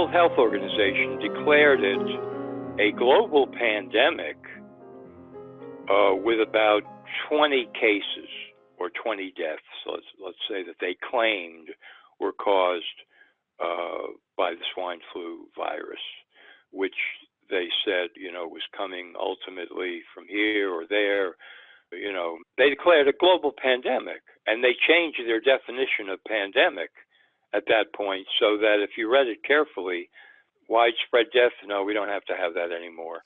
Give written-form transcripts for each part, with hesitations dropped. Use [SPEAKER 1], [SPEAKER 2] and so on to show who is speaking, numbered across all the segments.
[SPEAKER 1] World Health Organization declared it a global pandemic with about 20 cases or 20 deaths, let's say, that they claimed were caused by the swine flu virus, which they said, was coming ultimately from here or there. They declared a global pandemic, and they changed their definition of pandemic at that point so that if you read it carefully, widespread death, no, we don't have to have that anymore.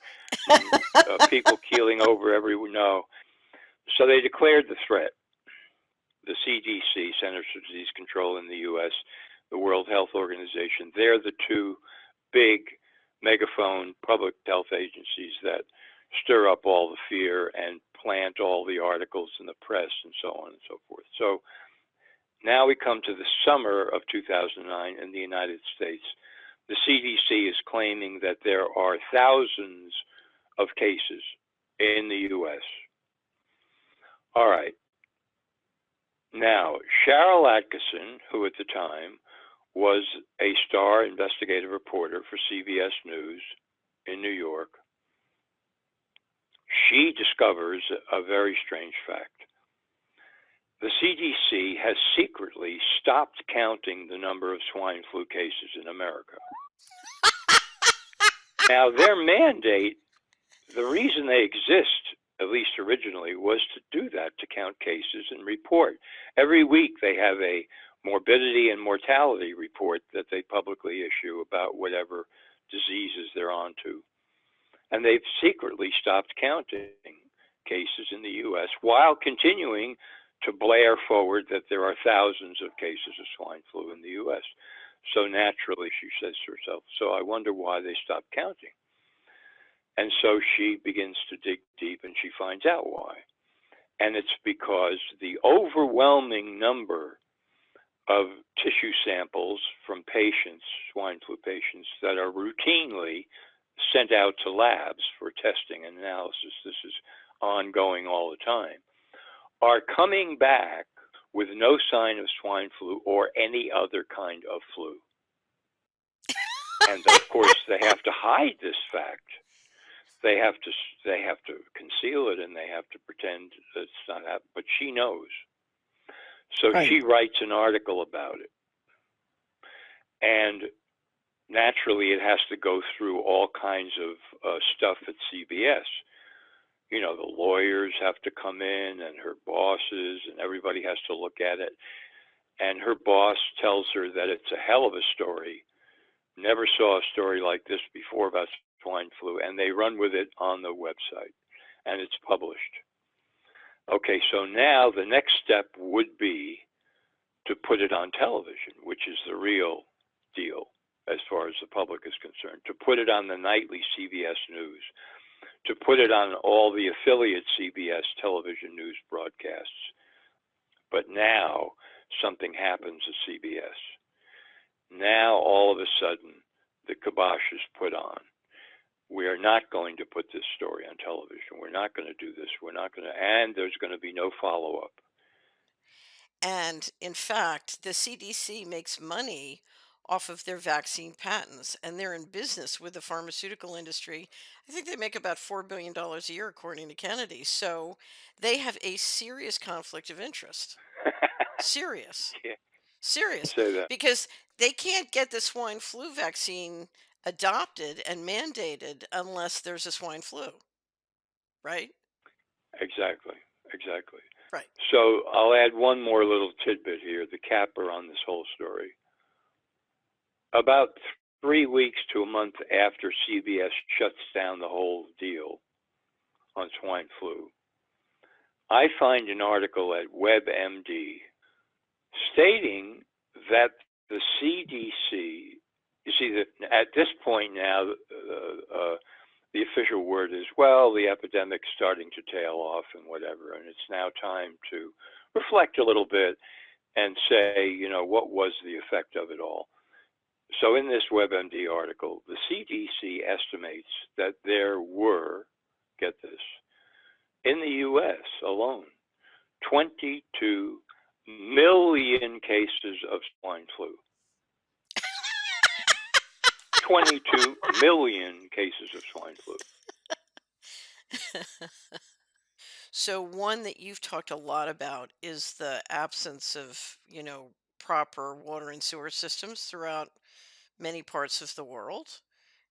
[SPEAKER 1] People keeling over everyone, no. So they declared the threat. The CDC, Centers for Disease Control in the U.S., the World Health Organization, they're the two big megaphone public health agencies that stir up all the fear and plant all the articles in the press and so on and so forth. So now we come to the summer of 2009 in the United States. The CDC is claiming that there are thousands of cases in the U.S. All right. Now, Sharyl Attkisson, who at the time was a star investigative reporter for CBS News in New York, she discovers a very strange fact. The CDC has secretly stopped counting the number of swine flu cases in America. Now, their mandate, the reason they exist, at least originally, was to do that, to count cases and report. Every week they have a morbidity and mortality report that they publicly issue about whatever diseases they're on to. And they've secretly stopped counting cases in the U.S. while continuing to blare forward that there are thousands of cases of swine flu in the U.S. So naturally, she says to herself, so I wonder why they stopped counting. And so she begins to dig deep and she finds out why. And it's because the overwhelming number of tissue samples from patients, swine flu patients, that are routinely sent out to labs for testing and analysis, this is ongoing all the time, are coming back with no sign of swine flu or any other kind of flu. And of course, they have to hide this fact. They have to conceal it, and they have to pretend that it's not happening. But she knows. So right. She writes an article about it. And naturally, it has to go through all kinds of stuff at CBS. The lawyers have to come in, and her bosses, and everybody has to look at it. And her boss tells her that it's a hell of a story. Never saw a story like this before about swine flu, and they run with it on the website, and it's published. Okay, so now the next step would be to put it on television, which is the real deal as far as the public is concerned, to put it on the nightly CBS News, to put it on all the affiliate CBS television news broadcasts. But now something happens at CBS. Now all of a sudden the kibosh is put on. We are not going to put this story on television. We're not going to do this. And there's going to be no follow-up.
[SPEAKER 2] And in fact, the CDC makes money off of their vaccine patents, and they're in business with the pharmaceutical industry. I think they make about $4 billion a year, according to Kennedy. So they have a serious conflict of interest. Serious.
[SPEAKER 1] Yeah.
[SPEAKER 2] Serious.
[SPEAKER 1] Say that.
[SPEAKER 2] Because they can't get the swine flu vaccine adopted and mandated unless there's a swine flu, right?
[SPEAKER 1] Exactly.
[SPEAKER 2] Right.
[SPEAKER 1] So I'll add one more little tidbit here, the capper on this whole story. About 3 weeks to a month after CBS shuts down the whole deal on swine flu, I find an article at WebMD stating that the CDC, you see that at this point now, the official word is, well, the epidemic's starting to tail off and whatever, and it's now time to reflect a little bit and say, what was the effect of it all? So in this WebMD article, the CDC estimates that there were, get this, in the U.S. alone, 22 million cases of swine flu. 22 million cases of swine flu.
[SPEAKER 2] So one that you've talked a lot about is the absence of, proper water and sewer systems throughout many parts of the world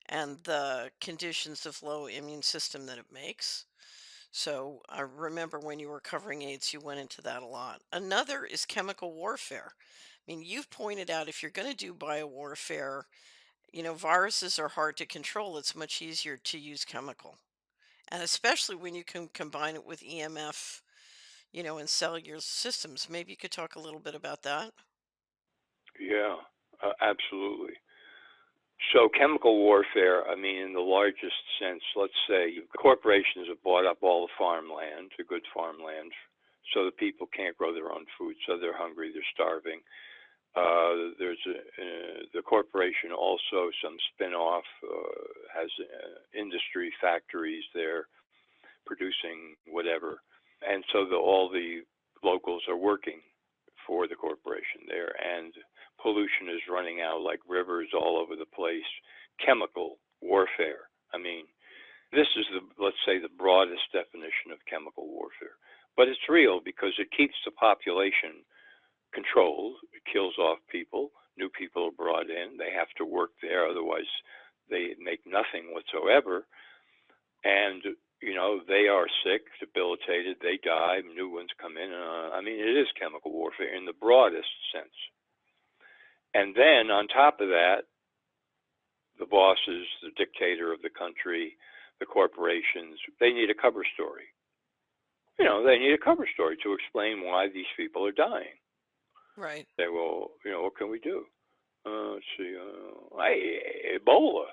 [SPEAKER 2] and the conditions of low immune system that it makes. So I remember when you were covering AIDS, you went into that a lot. Another is chemical warfare. I mean, you've pointed out if you're going to do biowarfare, viruses are hard to control. It's much easier to use chemical. And especially when you can combine it with EMF, and cellular systems. Maybe you could talk a little bit about that.
[SPEAKER 1] Yeah, absolutely. So chemical warfare, I mean, in the largest sense, let's say corporations have bought up all the farmland, the good farmland, so the people can't grow their own food, so they're hungry, they're starving. The corporation also, some spin-off, has industry factories there producing whatever. And so all the locals are working for the corporation there, and pollution is running out like rivers all over the place. Chemical warfare. I mean, this is let's say, the broadest definition of chemical warfare. But it's real because it keeps the population controlled. It kills off people. New people are brought in. They have to work there, otherwise they make nothing whatsoever. And they are sick, debilitated, they die, new ones come in. I mean, it is chemical warfare in the broadest sense. And then on top of that, the bosses, the dictator of the country, the corporations, they need a cover story. They need a cover story to explain why these people are dying.
[SPEAKER 2] Right.
[SPEAKER 1] Say, well, what can we do? Let's see, Ebola.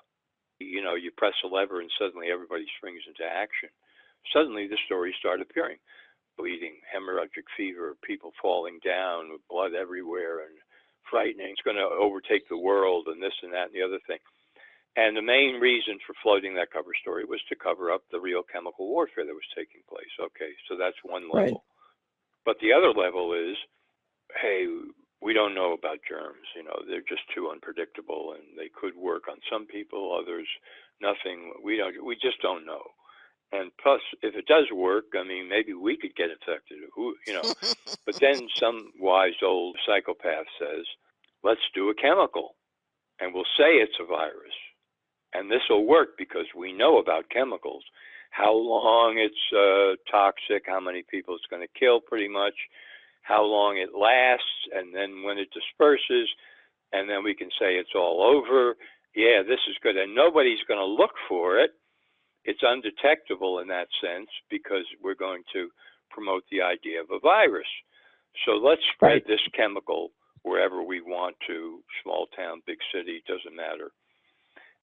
[SPEAKER 1] You press a lever and suddenly everybody springs into action. Suddenly the stories start appearing. Bleeding, hemorrhagic fever, people falling down with blood everywhere and frightening. It's going to overtake the world and this and that and the other thing. And the main reason for floating that cover story was to cover up the real chemical warfare that was taking place. Okay, so that's one level. Right. But the other level is, hey, we don't know about germs. They're just too unpredictable, and they could work on some people, others nothing. We just don't know. And plus, if it does work, I mean, maybe we could get infected. But then some wise old psychopath says, let's do a chemical, and we'll say it's a virus. And this will work because we know about chemicals, how long it's toxic, how many people it's going to kill pretty much, how long it lasts, and then when it disperses, and then we can say it's all over. Yeah, this is good. And nobody's going to look for it. It's undetectable in that sense because we're going to promote the idea of a virus. So let's spread this chemical wherever we want to, small town, big city, doesn't matter.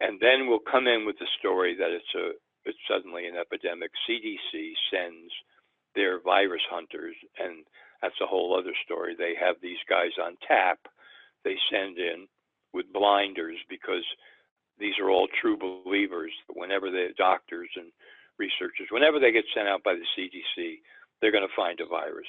[SPEAKER 1] And then we'll come in with the story that it's suddenly an epidemic. CDC sends their virus hunters, and that's a whole other story. They have these guys on tap. They send in with blinders because these are all true believers. Whenever the doctors and researchers, whenever they get sent out by the CDC, they're going to find a virus.